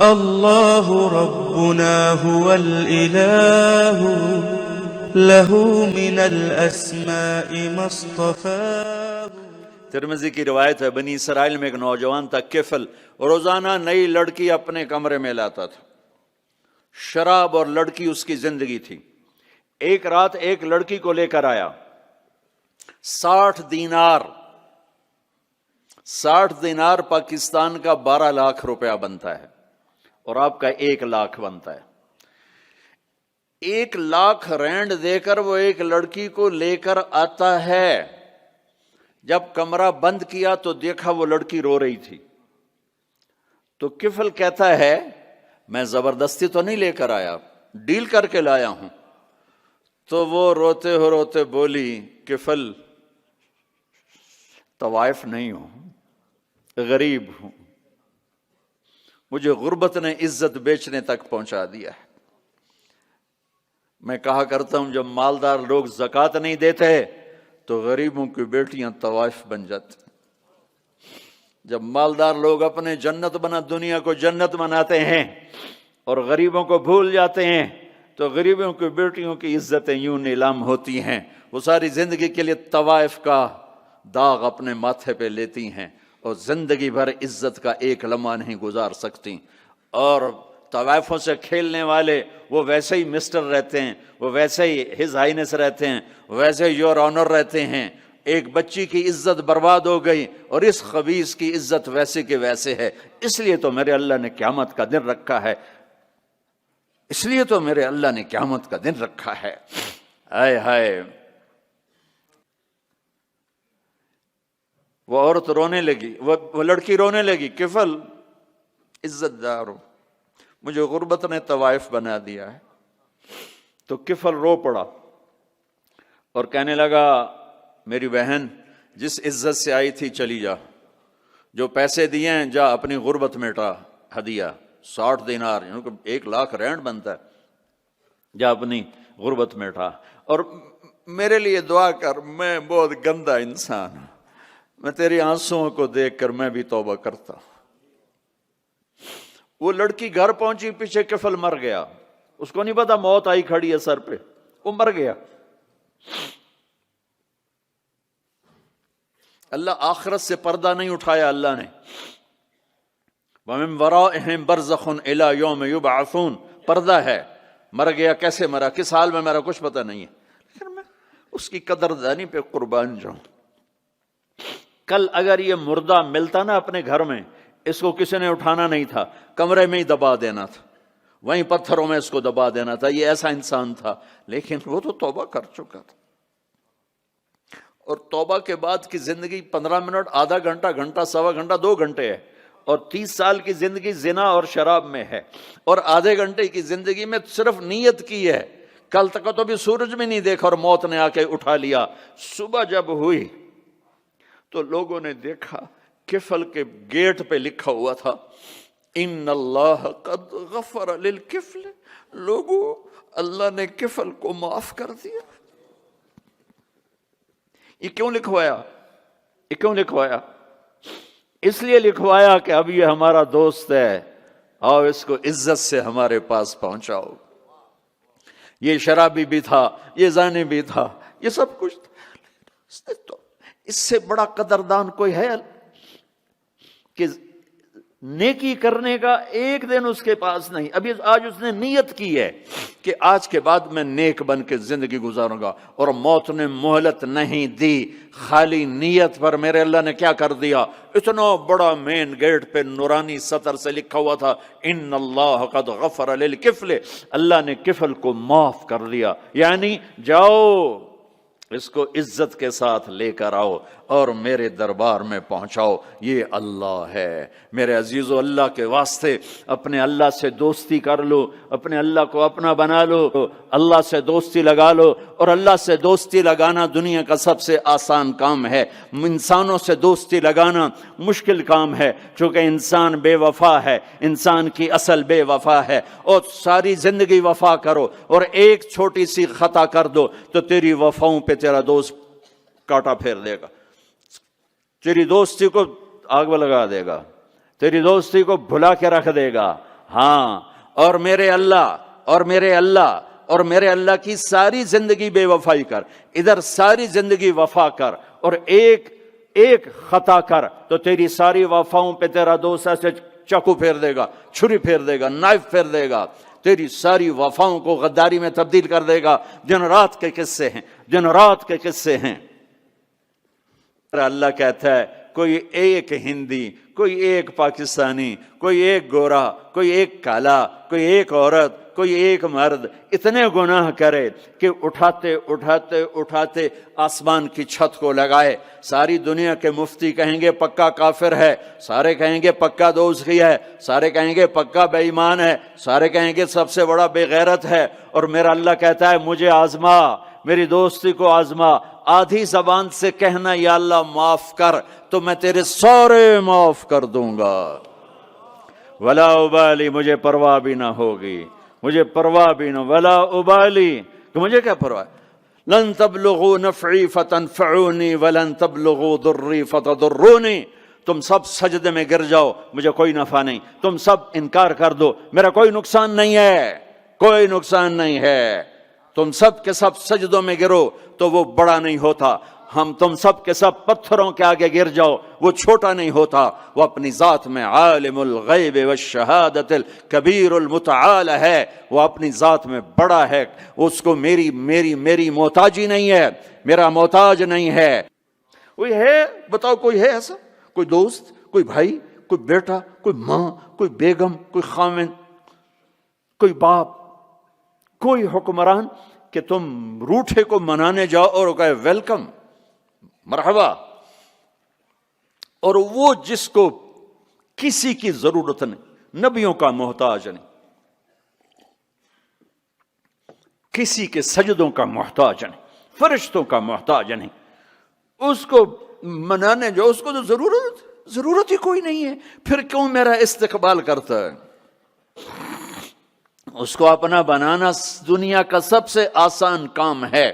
اللہ ربنا هو الإلہ له من الاسماء ما اصطفاه۔ ترمذی کی روایت ہے، بنی اسرائیل میں ایک نوجوان تھا کفل، روزانہ نئی لڑکی اپنے کمرے میں لاتا تھا، شراب اور لڑکی اس کی زندگی تھی۔ ایک رات ایک لڑکی کو لے کر آیا، 60 دینار 60 دینار پاکستان کا 12 لاکھ روپیہ بنتا ہے، اور آپ کا 1 لاکھ بنتا ہے۔ 1 لاکھ رینڈ دے کر وہ ایک لڑکی کو لے کر آتا ہے۔ جب کمرہ بند کیا تو دیکھا وہ لڑکی رو رہی تھی، تو کفل کہتا ہے میں زبردستی تو نہیں لے کر آیا، ڈیل کر کے لایا ہوں۔ تو وہ روتے بولی کفل طوائف نہیں ہوں، غریب ہوں، مجھے غربت نے عزت بیچنے تک پہنچا دیا ہے۔ میں کہا کرتا ہوں جب مالدار لوگ زکوٰۃ نہیں دیتے تو غریبوں کی بیٹیاں طوائف بن جاتی۔ جب مالدار لوگ اپنے دنیا کو جنت بناتے ہیں اور غریبوں کو بھول جاتے ہیں تو غریبوں کی بیٹیوں کی عزتیں یوں نیلام ہوتی ہیں۔ وہ ساری زندگی کے لیے طوائف کا داغ اپنے ماتھے پہ لیتی ہیں اور زندگی بھر عزت کا ایک لمحہ نہیں گزار سکتی۔ اور طوائفوں سے کھیلنے والے وہ ویسے ہی مسٹر رہتے ہیں، وہ ویسے ہی ہز ہائنس رہتے ہیں، ویسے یور آنر رہتے ہیں۔ ایک بچی کی عزت برباد ہو گئی اور اس خبیث کی عزت ویسے کے ویسے ہے۔ اس لیے تو میرے اللہ نے قیامت کا دن رکھا ہے، اس لیے تو میرے اللہ نے قیامت کا دن رکھا ہے۔ ہائے ہائے، وہ عورت رونے لگی، وہ لڑکی رونے لگی، کفل عزت دار ہو، مجھے غربت نے طوائف بنا دیا ہے۔ تو کفل رو پڑا اور کہنے لگا میری بہن جس عزت سے آئی تھی چلی جا، جو پیسے دیے ہیں جا اپنی غربت مٹا، ہدیہ 60 دینار یعنی کہ 1 لاکھ رینڈ بنتا ہے، جا اپنی غربت مٹا، اور میرے لیے دعا کر، میں بہت گندا انسان ہوں، میں تیری آنسوؤں کو دیکھ کر میں بھی توبہ کرتا ہوں۔ وہ لڑکی گھر پہنچی، پیچھے کفل مر گیا، اس کو نہیں پتا موت آئی کھڑی ہے سر پہ، وہ مر گیا۔ اللہ آخرت سے پردہ نہیں اٹھایا اللہ نے۔ وَمِن وَرَائِهِمْ بَرْزَخٌ إِلَى يَوْمِ يُبْعَثُونَ، پردہ ہے، مر گیا، کیسے مرا، کس حال میں مرا، کچھ پتہ نہیں ہے، لیکن میں اس کی قدردانی پہ قربان جاؤں۔ کل اگر یہ مردہ ملتا نا اپنے گھر میں، اس کو کسی نے اٹھانا نہیں تھا، کمرے میں ہی دبا دینا تھا، وہیں پتھروں میں اس کو دبا دینا تھا، یہ ایسا انسان تھا، لیکن وہ تو توبہ کر چکا تھا۔ اور توبہ کے بعد کی زندگی 15 منٹ، آدھا گھنٹہ، گھنٹہ، سوا گھنٹہ، 2 گھنٹے ہے، اور 30 سال کی زندگی زنا اور شراب میں ہے، اور آدھے گھنٹے کی زندگی میں صرف نیت کی ہے۔ کل تک تو بھی سورج بھی نہیں دیکھا اور موت نے آ کے اٹھا لیا۔ صبح جب ہوئی تو لوگوں نے دیکھا کفل کے گیٹ پہ لکھا ہوا تھا ان اللہ قد غفر للکفل، لوگوں اللہ نے کفل کو معاف کر دیا۔ یہ کیوں لکھوایا؟ یہ کیوں لکھوایا؟ اس لیے لکھوایا کہ اب یہ ہمارا دوست ہے، آؤ اس کو عزت سے ہمارے پاس پہنچاؤ۔ یہ شرابی بھی تھا، یہ زانی بھی تھا، یہ سب کچھ تھا۔ اس سے بڑا قدردان کوئی ہے کہ نیکی کرنے کا ایک دن اس کے پاس نہیں؟ ابھی آج اس نے نیت کی ہے کہ آج کے بعد میں نیک بن کے زندگی گزاروں گا، اور موت نے مہلت نہیں دی۔ خالی نیت پر میرے اللہ نے کیا کر دیا، اتنا بڑا مین گیٹ پہ نورانی سطر سے لکھا ہوا تھا ان اللہ قد غفر للکفل، اللہ نے کفل کو معاف کر دیا۔ یعنی جاؤ اس کو عزت کے ساتھ لے کر آؤ اور میرے دربار میں پہنچاؤ، یہ اللہ ہے۔ میرے عزیزو، اللہ کے واسطے اپنے اللہ سے دوستی کر لو، اپنے اللہ کو اپنا بنا لو، اللہ سے دوستی لگا لو۔ اور اللہ سے دوستی لگانا دنیا کا سب سے آسان کام ہے، انسانوں سے دوستی لگانا مشکل کام ہے، چونکہ انسان بے وفا ہے، انسان کی اصل بے وفا ہے۔ اور ساری زندگی وفا کرو اور ایک چھوٹی سی خطا کر دو تو تیری وفاؤں پہ تیرا دوست کاٹا پھیر دے گا، تیری دوستی کو آگ میں لگا دے گا، تیری دوستی کو بھلا کے رکھ دے گا۔ ہاں، اور میرے اللہ اور میرے اللہ اور میرے اللہ کی ساری زندگی بے وفائی کر، ادھر ساری زندگی وفا کر، اور ایک خطا کر تو تیری ساری وفاؤں پہ تیرا دوست ایسے چاقو پھیر دے گا، چھری پھیر دے گا، نائف پھیر دے گا، تیری ساری وفاؤں کو غداری میں تبدیل کر دے گا۔ دن رات کے قصے ہیں، دن رات کے قصے ہیں۔ اللہ کہتا ہے کوئی ایک ہندی، کوئی ایک پاکستانی، کوئی ایک گورا، کوئی ایک کالا، کوئی ایک عورت، کوئی ایک مرد اتنے گناہ کرے کہ اٹھاتے اٹھاتے اٹھاتے آسمان کی چھت کو لگائے، ساری دنیا کے مفتی کہیں گے پکا کافر ہے، سارے کہیں گے پکا دوزخی ہے، سارے کہیں گے پکا بے ایمان ہے، سارے کہیں گے سب سے بڑا بے غیرت ہے، اور میرا اللہ کہتا ہے مجھے آزما، میری دوستی کو آزما، آدھی زبان سے کہنا یا اللہ معاف کر تو میں تیرے سارے معاف کر دوں گا، ولا ابالی، مجھے پرواہ بھی نہ ہوگی، مجھے پرواہ بھی نہ، ولا ابالی، کہ مجھے کیا پرواہ، لن تبلغوا نفعی فتنفعونی ولن تبلغوا ضری فتضرونی، تم سب سجدے میں گر جاؤ مجھے کوئی نفع نہیں، تم سب انکار کر دو میرا کوئی نقصان نہیں ہے، کوئی نقصان نہیں ہے، تم سب کے سب سجدوں میں گرو تو وہ بڑا نہیں ہوتا، ہم تم سب کے سب پتھروں کے آگے گر جاؤ وہ چھوٹا نہیں ہوتا، وہ اپنی ذات میں عالم الغیب والشہادت الکبیر المتعال ہے، وہ اپنی ذات میں بڑا ہے، اس کو میری محتاجی نہیں ہے، میرا محتاج نہیں ہے۔ کوئی ہے بتاؤ، کوئی ہے ایسا، کوئی دوست، کوئی بھائی، کوئی بیٹا، کوئی ماں، کوئی بیگم، کوئی خاوند، کوئی باپ، کوئی حکمران کہ تم روٹھے کو منانے جاؤ اور وہ کہے ویلکم، مرحبا، اور وہ جس کو کسی کی ضرورت نہیں، نبیوں کا محتاج نہیں، کسی کے سجدوں کا محتاج نہیں، فرشتوں کا محتاج نہیں، اس کو منانے جو اس کو تو ضرورت ہی کوئی نہیں ہے، پھر کیوں میرا استقبال کرتا ہے؟ اس کو اپنا بنانا دنیا کا سب سے آسان کام ہے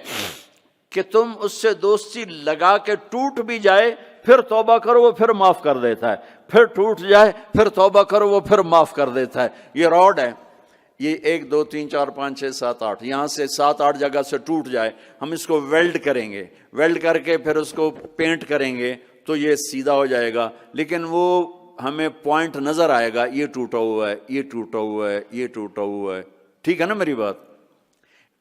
کہ تم اس سے دوستی لگا کے ٹوٹ بھی جائے پھر توبہ کرو وہ پھر معاف کر دیتا ہے، پھر ٹوٹ جائے پھر توبہ کرو وہ پھر معاف کر دیتا ہے۔ یہ راڈ ہے، یہ 1 2 3 4 5 6 7 8 یہاں سے 7 8 جگہ سے ٹوٹ جائے، ہم اس کو ویلڈ کریں گے، ویلڈ کر کے پھر اس کو پینٹ کریں گے تو یہ سیدھا ہو جائے گا، لیکن وہ ہمیں پوائنٹ نظر آئے گا، یہ ٹوٹا ہوا ہے، یہ ٹوٹا ہوا ہے، یہ ٹوٹا ہوا ہے، ٹھیک ہے نا میری بات؟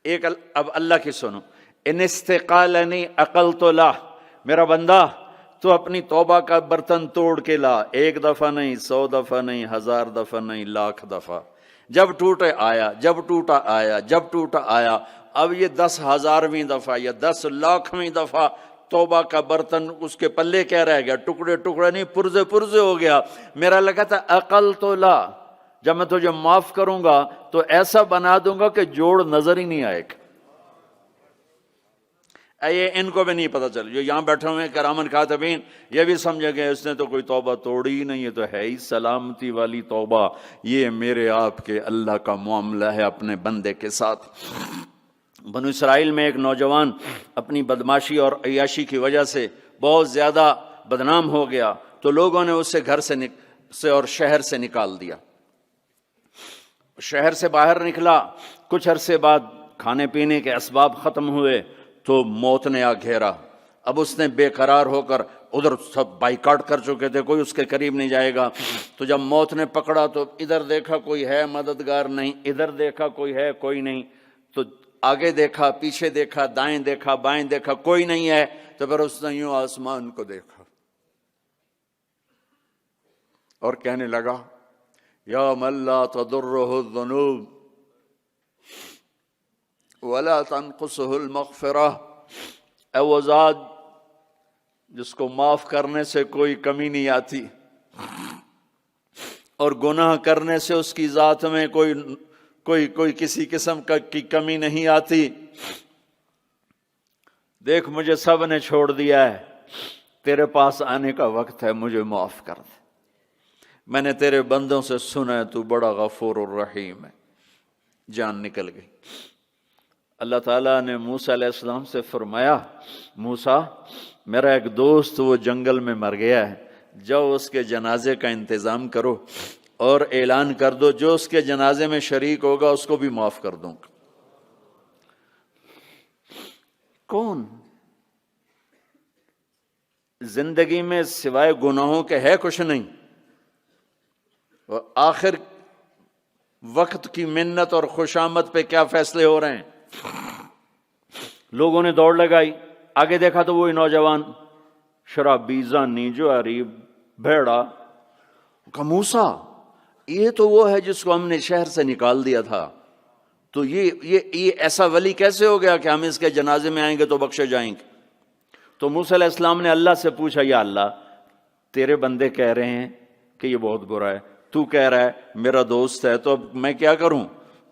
ایک اب اللہ کی سنو، ان استقالنی عقلت له، میرا بندہ تو اپنی توبہ کا برتن توڑ کے لا، 1 دفعہ نہیں، 100 دفعہ نہیں، 1000 دفعہ نہیں، 1,00,000 دفعہ، جب ٹوٹے آیا، جب ٹوٹا آیا، جب ٹوٹا آیا، اب یہ 10,000ویں دفعہ یا 10,00,000ویں دفعہ توبہ کا برتن اس کے پلے کیا رہ گیا، ٹکڑے ٹکڑے نہیں، پرزے پرزے ہو گیا۔ میرا لگا تھا عقلت له، جب میں تجھے معاف کروں گا تو ایسا بنا دوں گا کہ جوڑ نظر ہی نہیں آئے گا۔ یہ ان کو بھی نہیں پتہ چل، جو یہاں بیٹھے ہوئے ہیں کرامن کاتبین، یہ بھی سمجھے گئے اس نے تو کوئی توبہ توڑی ہی نہیں، یہ تو ہے ہی سلامتی والی توبہ۔ یہ میرے آپ کے اللہ کا معاملہ ہے اپنے بندے کے ساتھ۔ بنو اسرائیل میں ایک نوجوان اپنی بدماشی اور عیاشی کی وجہ سے بہت زیادہ بدنام ہو گیا، تو لوگوں نے اسے گھر سے اور شہر سے نکال دیا۔ شہر سے باہر نکلا، کچھ عرصے بعد کھانے پینے کے اسباب ختم ہوئے تو موت نے آ گھیرا۔ اب اس نے بے قرار ہو کر، ادھر سب بائیکاٹ کر چکے تھے، کوئی اس کے قریب نہیں جائے گا، تو جب موت نے پکڑا تو ادھر دیکھا کوئی ہے مددگار نہیں، ادھر دیکھا کوئی ہے کوئی نہیں، تو آگے دیکھا، پیچھے دیکھا، دائیں دیکھا، بائیں دیکھا، کوئی نہیں ہے، تو پھر اس نے یوں آسمان کو دیکھا اور کہنے لگا یا من لا تضرہ الذنوب ولا تنقصه المغفرہ، اے وہ ذات جس کو معاف کرنے سے کوئی کمی نہیں آتی اور گناہ کرنے سے اس کی ذات میں کوئی کسی قسم کی کمی نہیں آتی، دیکھ مجھے سب نے چھوڑ دیا ہے، تیرے پاس آنے کا وقت ہے، مجھے معاف کر دے، میں نے تیرے بندوں سے سنا ہے تو بڑا غفور الرحیم ہے۔ جان نکل گئی۔ اللہ تعالیٰ نے موسیٰ علیہ السلام سے فرمایا، موسیٰ میرا ایک دوست وہ جنگل میں مر گیا ہے، جاؤ اس کے جنازے کا انتظام کرو، اور اعلان کر دو جو اس کے جنازے میں شریک ہوگا اس کو بھی معاف کر دوں گا۔ کون زندگی میں سوائے گناہوں کے ہے کچھ نہیں، اور آخر وقت کی منت اور خوشامد پہ کیا فیصلے ہو رہے ہیں۔ لوگوں نے دوڑ لگائی، آگے دیکھا تو وہی نوجوان شرابی، زانی، جواری، بھیڑا۔ کہا موسیٰ یہ تو وہ ہے جس کو ہم نے شہر سے نکال دیا تھا، تو یہ ایسا ولی کیسے ہو گیا کہ ہم اس کے جنازے میں آئیں گے تو بخشے جائیں گے؟ تو موسیٰ علیہ السلام نے اللہ سے پوچھا، یا اللہ تیرے بندے کہہ رہے ہیں کہ یہ بہت برا ہے، تو کہہ رہا ہے میرا دوست ہے، تو اب میں کیا کروں؟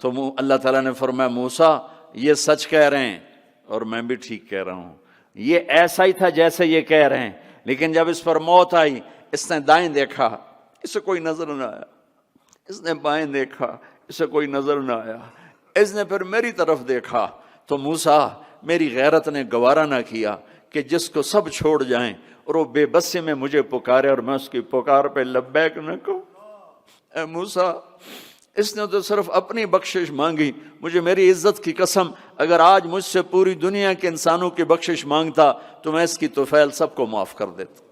تو اللہ تعالیٰ نے فرمایا موسیٰ یہ سچ کہہ رہے ہیں اور میں بھی ٹھیک کہہ رہا ہوں، یہ ایسا ہی تھا جیسے یہ کہہ رہے ہیں، لیکن جب اس پر موت آئی اس نے دائیں دیکھا، اسے کوئی نظر نہ آیا، اس نے بائیں دیکھا، اسے کوئی نظر نہ آیا، اس نے پھر میری طرف دیکھا، تو موسیٰ میری غیرت نے گوارا نہ کیا کہ جس کو سب چھوڑ جائیں اور وہ بے بسی میں مجھے پکارے اور میں اس کی پکار پہ لبیک نہ کہوں۔ اے موسیٰ اس نے تو صرف اپنی بخشش مانگی، مجھے میری عزت کی قسم اگر آج مجھ سے پوری دنیا کے انسانوں کی بخشش مانگتا تو میں اس کی طفیل سب کو معاف کر دیتا۔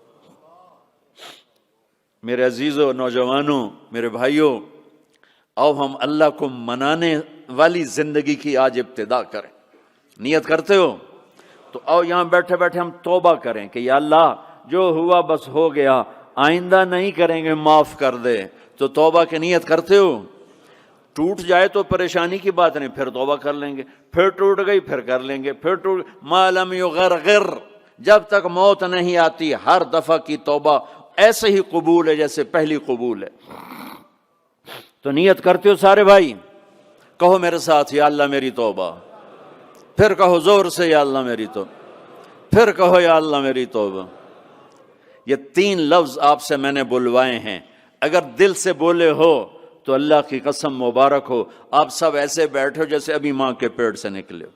میرے عزیزوں، نوجوانوں، میرے بھائیوں، آؤ ہم اللہ کو منانے والی زندگی کی آج ابتدا کریں۔ نیت کرتے ہو تو آؤ یہاں بیٹھے بیٹھے ہم توبہ کریں کہ یا اللہ جو ہوا بس ہو گیا، آئندہ نہیں کریں گے، معاف کر دے۔ تو توبہ کی نیت کرتے ہو؟ ٹوٹ جائے تو پریشانی کی بات نہیں، پھر توبہ کر لیں گے، پھر ٹوٹ گئی پھر کر لیں گے، پھر ٹوٹ ما لم یغرغر، جب تک موت نہیں آتی ہر دفعہ کی توبہ ایسے ہی قبول ہے جیسے پہلی قبول ہے۔ تو نیت کرتے ہو سارے بھائی؟ کہو میرے ساتھ، یا اللہ میری توبہ، پھر کہو زور سے یا اللہ میری توبہ، پھر کہو یا اللہ میری توبہ۔ یہ 3 لفظ آپ سے میں نے بلوائے ہیں، اگر دل سے بولے ہو تو اللہ کی قسم مبارک ہو، آپ سب ایسے بیٹھو جیسے ابھی ماں کے پیٹ سے نکلے ہو۔